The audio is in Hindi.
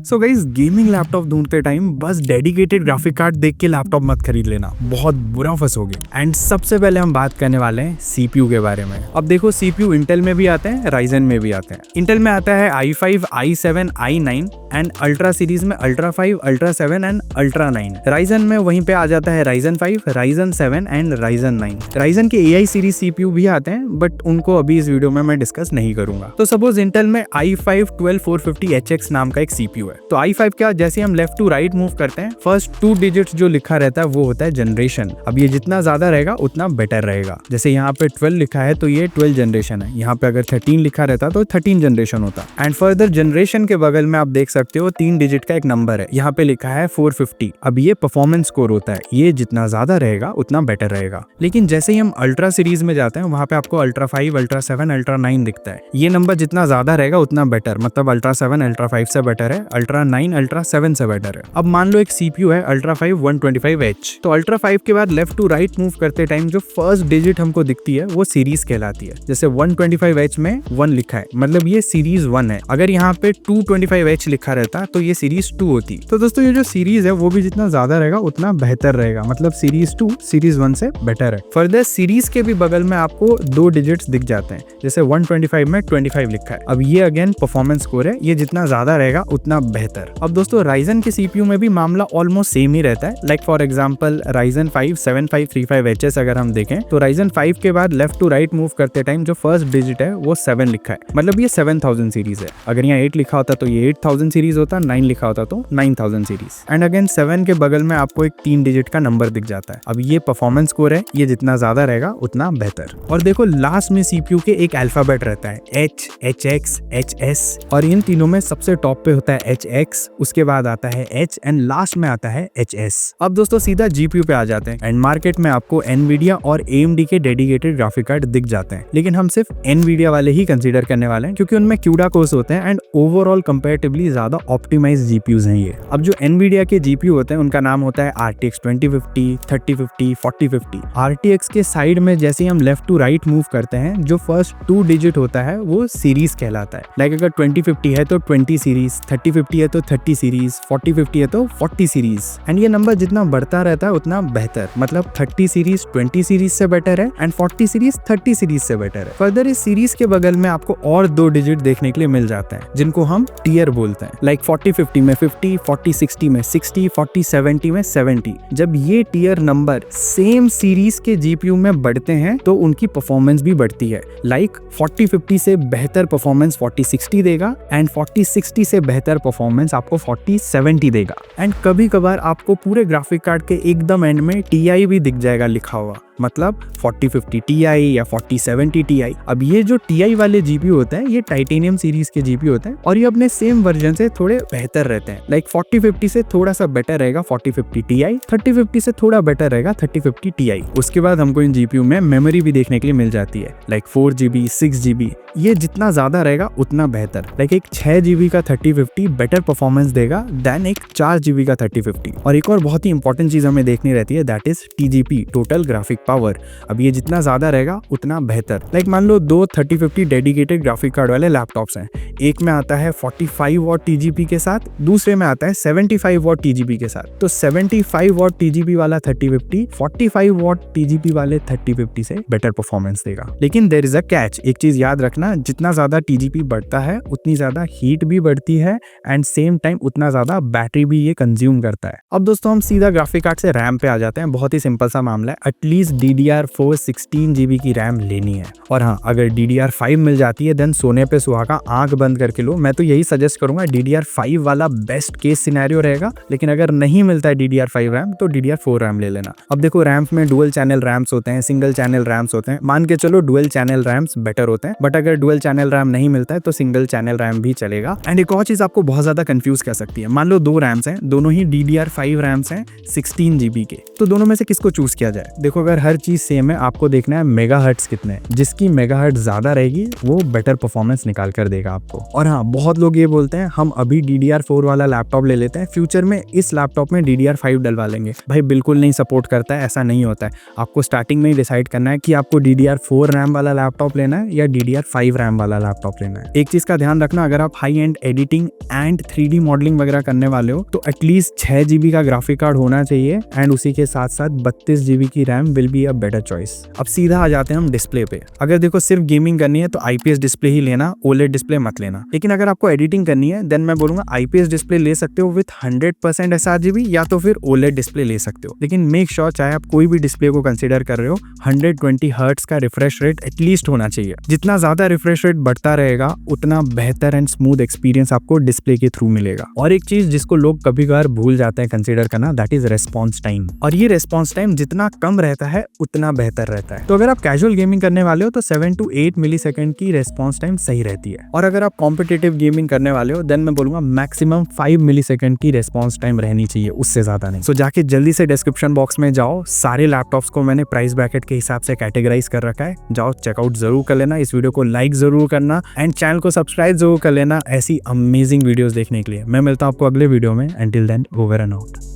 सो गाइस, गेमिंग लैपटॉप ढूंढते टाइम बस डेडिकेटेड ग्राफिक कार्ड देख के लैपटॉप मत खरीद लेना, बहुत बुरा फंसोगे। एंड सबसे पहले हम बात करने वाले हैं सीपीयू के बारे में। अब देखो, सीपीयू इंटेल में भी आते हैं, राइजन में भी आते हैं। इंटेल में आता है i5, i7, i9 and ultra series में ultra 5, ultra 7 and ultra 9। Ryzen में वहीं पे आ जाता है Ryzen 5, Ryzen 7 and Ryzen 9। Ryzen के AI सीरीज सीपीयू भी आते हैं, बट उनको अभी इस वीडियो में मैं डिस्कस नहीं करूंगा। तो सपोज इंटेल में i5 12450HX नाम का एक सीपीयू है। तो i5 क्या, जैसे हम लेफ्ट टू राइट मूव करते हैं, फर्स्ट 2 डिजिट्स जो लिखा रहता है वो होता है जनरेशन। अब ये जितना ज्यादा रहेगा उतना बेटर रहेगा। जैसे यहाँ पे 12 लिखा है तो ये 12 जनरेशन है। यहाँ पे अगर 13 लिखा रहता तो 13 जनरेशन होता। एंड फर्दर जनरेशन के बगल में आप देख सकते हो 3 डिजिट का एक नंबर है, यहाँ पे लिखा है 450। अब ये परफॉर्मेंस स्कोर होता है, ये जितना ज्यादा रहेगा उतना बेटर रहेगा। लेकिन जैसे ही हम अल्ट्रा सीरीज में जाते हैं, वहां पे आपको अल्ट्रा 5, अल्ट्रा 7, अल्ट्रा 9 दिखता है। ये नंबर जितना ज्यादा रहेगा उतना बेटर, मतलब अल्ट्रा 7 अल्ट्रा 5 से बेटर है, अल्ट्रा 9 अल्ट्रा 7 से बेटर है। अब मान लो एक सीपीयू है अल्ट्रा 5 125H, तो अल्ट्रा 5 के बाद लेफ्ट टू राइट मूव करते टाइम जो फर्स्ट डिजिट हमको दिखती है वो सीरीज कहलाती है। जैसे 125H में 1 लिखा है, मतलब ये सीरीज 1 है। अगर यहाँ पे 225H लिखा रहता तो ये सीरीज 2 होती। तो दोस्तों, ये जो सीरीज है वो भी जितना ज्यादा रहेगा उतना बेहतर रहेगा, मतलब सीरीज 2 सीरीज 1 से बेटर है। फर्दर सीरीज के भी बगल में आपको 2 डिजिट्स दिख जाते हैं, जैसे 125 में 25 लिखा है। अब ये अगेन परफॉर्मेंस स्कोर है, ये जितना ज्यादा रहेगा उतना बेहतर। अब दोस्तों, राइजन के सीपीयू में भी मामला ऑलमोस्ट सेम ही रहता है। Like for example Ryzen 5 7535HS अगर हम देखें तो राइजन 5 के बाद लेफ्ट टू राइट मूव करते टाइम जो फर्स्ट डिजिट है वो 7 लिखा है, मतलब ये 7000 सीरीज है। अगर यहाँ 8 लिखा होता तो ये 8000 सीरीज होता, 9 लिखा होता तो 9000 सीरीज। एंड अगेन 7 के बगल में आपको एक 3 डिजिट का नंबर दिख जाता है। अब ये परफॉर्मेंस स्कोर है, ये जितना ज्यादा रहेगा उतना बेहतर। और देखो, लास्ट में सीपीयू के एक अल्फाबेट रहता है, H, HX, HS, और इन तीनों में सबसे टॉप पे होता है HX, उसके बाद आता है H एंड लास्ट में आता है HS। अब दोस्तों सीधा जीपीयू पे आ जाते हैं। एंड मार्केट में आपको एनवीडिया और AMD के डेडिकेटेड ग्राफिक कार्ड दिख जाते हैं, लेकिन हम सिर्फ एनवीडिया वाले ही कंसीडर करने वाले हैं क्योंकि उनमें CUDA कोर्स होते हैं एंड ओवरऑल कंपैरेटिवली ज्यादा ऑप्टिमाइज्ड जीपीयूज हैं ये। अब जो एनवीडिया के जीपीयू होते हैं उनका नाम होता है RTX 2050, 3050, 4050। RTX के साइड में जैसे ही हम लेफ्ट टू राइट मूव करते हैं, जो फर्स्ट 2 डिजिट होता है वो सीरीज कहलाता है। लाइक अगर 2050 है तो 20 सीरीज, 3050 है तो 30 सीरीज, 4050 है तो 40 सीरीज। एंड ये नंबर जितना बढ़ता रहता है उतना बेहतर, मतलब 30 सीरीज 20 सीरीज से बेटर है एंड 40 सीरीज 30 सीरीज से बेटर है। फर्दर इस सीरीज के बगल में आपको और 2 डिजिट देखने के लिए मिल जाते हैं जिनको हम टीयर बोलते हैं। लाइक 4050 में 50, 4060 में 60, 4070 में 70। जब ये टीयर नंबर सेम सीरीज के जीपीयू में बढ़ते हैं तो उनकी परफॉर्मेंस भी बढ़ती है। लाइक 4050 से बेहतर परफॉर्मेंस 4060 देगा एंड 4060 से बेहतर परफॉर्मेंस आपको 4070 देगा। एंड कभी कभार आपको पूरे ग्राफिक कार्ड के एकदम एंड में TI भी दिख जाएगा लिखा हुआ, मतलब 4050 Ti या 4070 Ti। अब ये जो TI वाले जीपीयू होते हैं ये टाइटेनियम सीरीज के जीपीयू होते हैं और ये अपने सेम वर्जन से थोड़े बेहतर रहते हैं। लाइक 4050 से थोड़ा सा बेटर रहेगा 4050 Ti, 3050 से थोड़ा बेटर रहेगा 3050 Ti। उसके बाद हमको इन जीपीयू में मेमोरी भी देखने के लिए मिल जाती है, लाइक 4GB, 6GB। ये जितना ज्यादा रहेगा उतना बेहतर। लाइक एक 6GB का 3050 बेटर परफॉर्मेंस देगा देन एक 4GB का 3050। और एक और बहुत ही इंपॉर्टेंट चीज हमें देखनी रहती है, that is TGP, total graphic power. अब ये जितना ज्यादा रहेगा उतना बेहतर। लाइक मान लो 2 3050 डेडिकेटेड ग्राफिक कार्ड वाले लैपटॉप्स हैं, एक में आता है 45 वॉट TGP के साथ, दूसरे में आता है 75 वॉट TGP के साथ। तो 75 वॉट TGP वाला 3050 45 वॉट TGP वाले 3050 से बेटर परफॉर्मेंस देगा। लेकिन देयर इज अ कैच, एक चीज याद रखना, जितना ज्यादा TGP बढ़ता है उतनी ज्यादा हीट भी बढ़ती है एंड सेम टाइम उतना ज्यादा बैटरी भी ये कंज्यूम करता है। अब दोस्तों हम सीधा ग्राफिक कार्ड से रैम पे आ जाते हैं। बहुत ही सिंपल सा मामला है, एटलीस्ट DDR4 16GB की रैम लेनी है। और हाँ, अगर DDR5 मिल जाती है देन सोने पे सुहागा, आंख बंद करके लो। मैं तो यही सजेस्ट करूंगा, DDR5 वाला बेस्ट केस सिनेरियो रहेगा। लेकिन अगर नहीं मिलता है DDR5 रैम तो DDR4 रैम ले लेना। अब देखो, रैम्स में डुअल चैनल रैम्स होते हैं, सिंगल चैनल रैम्स होते हैं। मान के चलो डुअल चैनल रैम्स बेटर होते हैं, बट अगर डुअल चैनल रैम नहीं मिलता है तो सिंगल चैनल रैम भी चलेगा। एंड एक और चीज आपको बहुत ज्यादा कंफ्यूज कर सकती है, मान लो 2 रैम्स हैं, दोनों ही DDR5 रैम्स हैं 16GB के, तो दोनों में से किसको चूज किया जाए? देखो, अगर हर चीज सेम है, आपको देखना है मेगाहर्ट्ज कितने हैं। जिसकी मेगाहर्ट्ज ज्यादा रहेगी वो बेटर परफॉर्मेंस निकाल कर देगा आपको। और हाँ, बहुत लोग ये बोलते हैं हम अभी DDR4 वाला लैपटॉप ले लेते हैं, फ्यूचर में इस लैपटॉप में DDR5 डलवा लेंगे। भाई बिल्कुल नहीं सपोर्ट करता है, ऐसा नहीं होता है। आपको स्टार्टिंग में ही डिसाइड करना है कि आपको DDR4 रैम वाला लैपटॉप लेना है या DDR5 रैम वाला लैपटॉप लेना है। एक चीज का ध्यान रखना, अगर आप high and editing and 3D modelling वगैरह करने वाले हो तो एटलीस्ट 6 GB का ग्राफिक कार्ड होना चाहिए एंड उसी के साथ साथ 32 GB की RAM will be a better choice. अब सीधा आ जाते हैं हम डिस्प्ले पे। अगर देखो सिर्फ गेमिंग करनी है तो IPS डिस्प्ले ही लेना, OLED डिस्प्ले मत लेना। लेकिन अगर आपको एडिटिंग करनी है देन मैं बोलूंगा IPS डिस्प्ले ले सकते हो विथ 100% sRGB, या तो फिर OLED डिस्प्ले ले सकते हो। लेकिन मेक श्योर चाहे आप कोई भी डिस्प्ले को कंसिडर कर रहे हो 120 हर्ट्ज का रिफ्रेश रेट एटलीस्ट होना चाहिए। जितना ज्यादा रिफ्रेश रेट बढ़ता रहेगा उतना बेहतर एंड स्मूथ एक्सपीरियंस आपको डिस्प्ले के थ्रू मिलेगा। और एक चीज जिसको लोग कभी कभार भूल जाते हैं कंसिडर करना, दैट इज रेस्पॉन्स टाइम। और ये रेस्पॉन्स टाइम जितना कम रहता है उतना बेहतर रहता है। तो अगर आप कैजुअल गेमिंग करने वाले हो तो 7 to 8 मिलीसेकंड की रेस्पॉन्स टाइम सही रहती है। और अगर आप कॉम्पिटिटिव गेमिंग करने वाले हो देन मैं बोलूंगा मैक्सिमम 5 मिलीसेकंड की रेस्पॉन्स टाइम रहनी चाहिए, उससे ज्यादा नहीं। सो जाके जल्दी से डिस्क्रिप्शन बॉक्स में जाओ, सारे लैपटॉप्स को मैंने प्राइस ब्रैकेट के हिसाब से कैटेगराइज कर रखा है, जाओ चेकआउट जरूर कर लेना। इस वीडियो को लाइक जरूर करना एंड चैनल को सब्सक्राइब जरूर कर लेना ऐसी अमेजिंग वीडियोस देखने के लिए। मैं मिलता हूं आपको अगले वीडियो में। Until then, over and out.